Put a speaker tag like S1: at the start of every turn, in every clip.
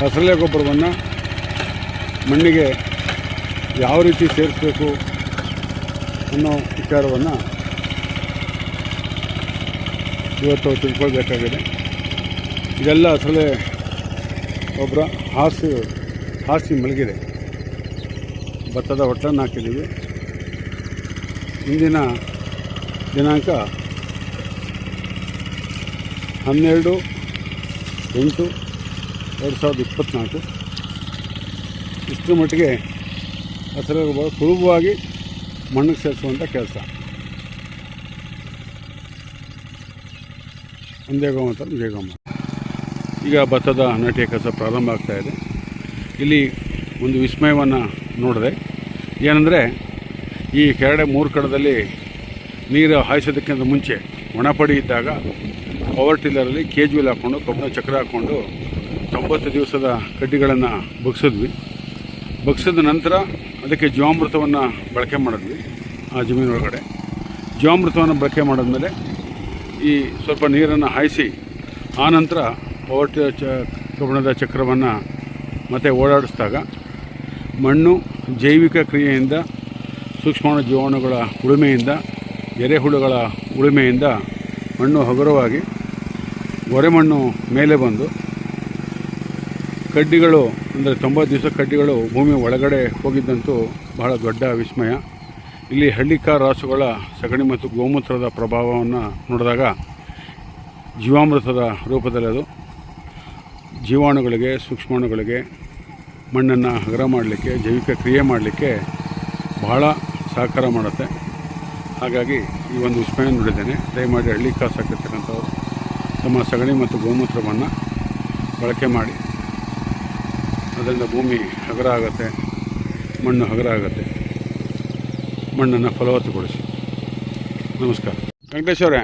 S1: ಹಸರಲೆ ಗೊಬ್ಬರವನ್ನು ಮಣ್ಣಿಗೆ ಯಾವ ರೀತಿ ಸೇರಿಸಬೇಕು ಅನ್ನೋ ವಿಚಾರವನ್ನು ಇವತ್ತು ತಿಳ್ಕೊಳ್ಬೇಕಾಗಿದೆ. ಇದೆಲ್ಲ ಹಸರಲೆ ಗೊಬ್ಬರ ಹಾಸಿ ಮಲಗಿದೆ. ಭತ್ತದ ಹೊಟ್ಟನ್ನು ಹಾಕಿದ್ದೀವಿ. ಇಂದಿನ ದಿನಾಂಕ 12/8/2024. ಇಷ್ಟರ ಮಟ್ಟಿಗೆ ಹಸರಲೆ ಗೊಬ್ಬರ ಸುಲಭವಾಗಿ ಮಣ್ಣಿಗೆ ಸೇರಿಸುವಂಥ ಕೆಲಸ. ಒಂದೇ ಗೋಮಾತ್ರ ಜೈ ಗೋಮಾತ್ರ. ಈಗ ಭತ್ತದ ನಾಟಿ ಕೆಲಸ ಪ್ರಾರಂಭ ಆಗ್ತಾಯಿದೆ. ಇಲ್ಲಿ ಒಂದು ವಿಸ್ಮಯವನ್ನು ನೋಡಿದೆ. ಏನಂದರೆ ಈ ಕೆರಡೆ 3 ಕಡದಲ್ಲಿ ನೀರು ಹಾಯಿಸೋದಕ್ಕಿಂತ ಮುಂಚೆ ಒಣಪಡಿ ಇದ್ದಾಗ ಪವರ್ ಟಿಲ್ಲರಲ್ಲಿ ಕೇಜ್ವಿಲ್ ಹಾಕ್ಕೊಂಡು ಕಬ್ಬಿಣ ಚಕ್ರ ಹಾಕ್ಕೊಂಡು 90 ದಿವಸದ ಕಡ್ಡಿಗಳನ್ನು ಬಗ್ಸಿದ ನಂತರ ಅದಕ್ಕೆ ಜೀವಾಮೃತವನ್ನು ಬಳಕೆ ಮಾಡಿದ್ವಿ. ಆ ಜಮೀನೊಳಗಡೆ ಜೀವಾಮೃತವನ್ನು ಬಳಕೆ ಮಾಡಿದ್ಮೇಲೆ ಈ ಸ್ವಲ್ಪ ನೀರನ್ನು ಹಾಯಿಸಿ ಆನಂತರ ಪವರ್ ಕಬ್ಬಿಣದ ಚಕ್ರವನ್ನು ಮತ್ತೆ ಓಡಾಡಿಸಿದಾಗ ಮಣ್ಣು ಜೈವಿಕ ಕ್ರಿಯೆಯಿಂದ, ಸೂಕ್ಷ್ಮಾಣು ಜೀವಾಣುಗಳ ಉಳುಮೆಯಿಂದ, ಎರೆಹುಳುಗಳ ಉಳುಮೆಯಿಂದ ಮಣ್ಣು ಹಗುರವಾಗಿ ಹೊರೆಮಣ್ಣು ಮೇಲೆ ಬಂದು ಕಡ್ಡಿಗಳು ಅಂದರೆ 90 ದಿವಸ ಕಡ್ಡಿಗಳು ಭೂಮಿ ಒಳಗಡೆ ಹೋಗಿದ್ದಂತೂ ಬಹಳ ದೊಡ್ಡ ವಿಸ್ಮಯ. ಇಲ್ಲಿ ಹಳ್ಳಿಕಾರ್ ರಾಸುಗಳ ಸಗಣಿ ಮತ್ತು ಗೋಮೂತ್ರದ ಪ್ರಭಾವವನ್ನು ನೋಡಿದಾಗ ಜೀವಾಮೃತದ ರೂಪದಲ್ಲಿ ಅದು ಜೀವಾಣುಗಳಿಗೆ, ಸೂಕ್ಷ್ಮಾಣುಗಳಿಗೆ ಮಣ್ಣನ್ನು ಹಗುರ ಮಾಡಲಿಕ್ಕೆ, ಜೈವಿಕ ಕ್ರಿಯೆ ಮಾಡಲಿಕ್ಕೆ ಬಹಳ ಸಹಕಾರ ಮಾಡುತ್ತೆ. ಹಾಗಾಗಿ ಈ ಒಂದು ವಿಸ್ಮಯ ನೋಡಿದ್ದೇನೆ. ದಯಮಾಡಿ ಹಳ್ಳಿಕಾರ್ ಸಾಕಿರ್ತಕ್ಕಂಥವ್ರು ತಮ್ಮ ಸಗಣಿ ಮತ್ತು ಗೋಮೂತ್ರವನ್ನು ಬಳಕೆ ಮಾಡಿ. ಅದರಿಂದ ಭೂಮಿ ಹಗುರ ಆಗುತ್ತೆ, ಮಣ್ಣು ಹಗುರ ಆಗುತ್ತೆ. ಮಣ್ಣನ್ನು ಫಲವತ್ತುಗೊಳಿಸಿ. ನಮಸ್ಕಾರ. ವೆಂಕಟೇಶ್ ಅವರೇ,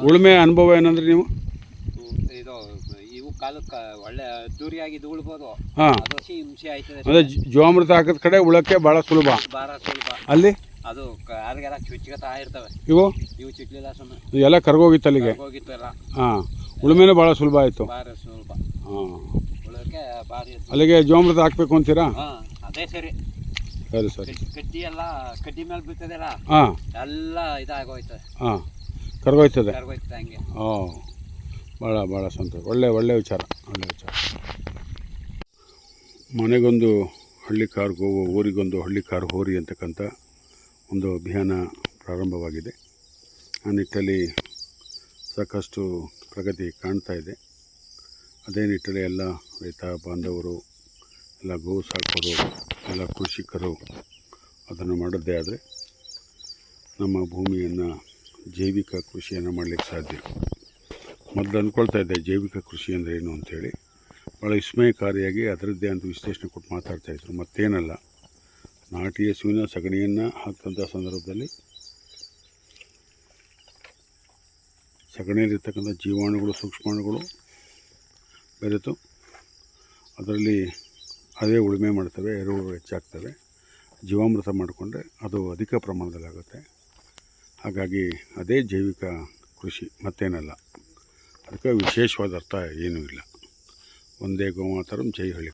S1: ಉಳುಮೆ ಅನುಭವ ಏನಂದ್ರೆ ನೀವು?
S2: ಇವು ಕಾಲಕ್ಕೆ ಒಳ್ಳೆ ಅದ್ದೂರಿಯಾಗಿ ಉಳ್ಬೋದು.
S1: ಅದೇ ಜೀವಾಮೃತ ಹಾಕಿದ ಕಡೆ ಉಳಕ್ಕೆ ಭಾಳ ಸುಲಭ. ಅಲ್ಲಿ
S2: ಅದು ಅದಕ್ಕೆಲ್ಲ ಚುಚ್ಚಿಗತ್ತಾ ಇರ್ತವೆ.
S1: ಇವು
S2: ಚುಚ್ಚಲಿಲ್ಲ,
S1: ಎಲ್ಲ ಕರ್ಗೋಗಿತ್ತು ಅಲ್ಲಿಗೆ. ಹಾಂ, ಉಳುಮೆನೂ ಭಾಳ ಸುಲಭ ಆಯಿತು. ಹಾಂ, ಅಲ್ಲಿಗೆ ಜೀವಾಮೃತ ಹಾಕಬೇಕು ಅಂತೀರಾ?
S2: ಅದೇ ಸರಿ.
S1: ಸರಿ ಸರಿ.
S2: ಕಡ್ಡಿ ಮೇಲೆ ಬೀಳ್ತದಲ್ಲ,
S1: ಹಾಂ,
S2: ಎಲ್ಲ ಇದಾಗೋಯ್ತದೆ.
S1: ಹಾಂ, ಕರ್ಗೋಯ್ತದೆ.
S2: ಹಂಗೆ.
S1: ಹಾಂ, ಭಾಳ ಸಂತೋಷ. ಒಳ್ಳೆ ವಿಚಾರ. ಮನೆಗೊಂದು ಹಳ್ಳಿಕಾರ್ ಗೋವು, ಊರಿಗೊಂದು ಹಳ್ಳಿಕಾರ್ ಹೋರಿ ಅಂತಕ್ಕಂಥ ಒಂದು ಅಭಿಯಾನ ಪ್ರಾರಂಭವಾಗಿದೆ. ಆ ನಿಟ್ಟಲ್ಲಿ ಸಾಕಷ್ಟು ಪ್ರಗತಿ ಕಾಣ್ತಾ ಇದೆ. ಅದೇ ನಿಟ್ಟಲ್ಲಿ ಎಲ್ಲ ರೈತ ಬಾಂಧವರು, ಎಲ್ಲ ಗೋ ಸಾಕೋರು, ಎಲ್ಲ ಕೃಷಿಕರು ಅದನ್ನು ಮಾಡೋದೇ ಆದರೆ ನಮ್ಮ ಭೂಮಿಯನ್ನು ಜೈವಿಕ ಕೃಷಿಯನ್ನು ಮಾಡಲಿಕ್ಕೆ ಸಾಧ್ಯ. ಮೊದಲು ಅಂದ್ಕೊಳ್ತಾ ಇದ್ದೆ ಜೈವಿಕ ಕೃಷಿ ಅಂದರೆ ಏನು ಅಂಥೇಳಿ. ಭಾಳ ವಿಸ್ಮಯಕಾರಿಯಾಗಿ ಅದರದ್ದೇ ಅಂತ ವಿಶ್ಲೇಷಣೆ ಕೊಟ್ಟು ಮಾತಾಡ್ತಾಯಿದ್ರು. ಮತ್ತೇನಲ್ಲ, ನಾಟಿ ಹಸುವಿನ ಸಗಣಿಯನ್ನು ಹಾಕಿದಂಥ ಸಂದರ್ಭದಲ್ಲಿ ಸಗಣಿಯಲ್ಲಿರ್ತಕ್ಕಂಥ ಜೀವಾಣುಗಳು, ಸೂಕ್ಷ್ಮಾಣುಗಳು ಬೆರೆತು ಅದರಲ್ಲಿ ಅದೇ ಉಳುಮೆ ಮಾಡ್ತವೆ, ಎರೆಹುಳು ಹೆಚ್ಚಾಗ್ತವೆ. ಜೀವಾಮೃತ ಮಾಡಿಕೊಂಡ್ರೆ ಅದು ಅಧಿಕ ಪ್ರಮಾಣದಲ್ಲಾಗುತ್ತೆ. ಹಾಗಾಗಿ ಅದೇ ಜೈವಿಕ ಕೃಷಿ, ಮತ್ತೇನಲ್ಲ. ಅದಕ್ಕೆ ವಿಶೇಷವಾದ ಅರ್ಥ ಏನೂ ಇಲ್ಲ. ಒಂದೇ ಗೋಮಾತರಂ ಜೈ ಹಳ್ಳಿ.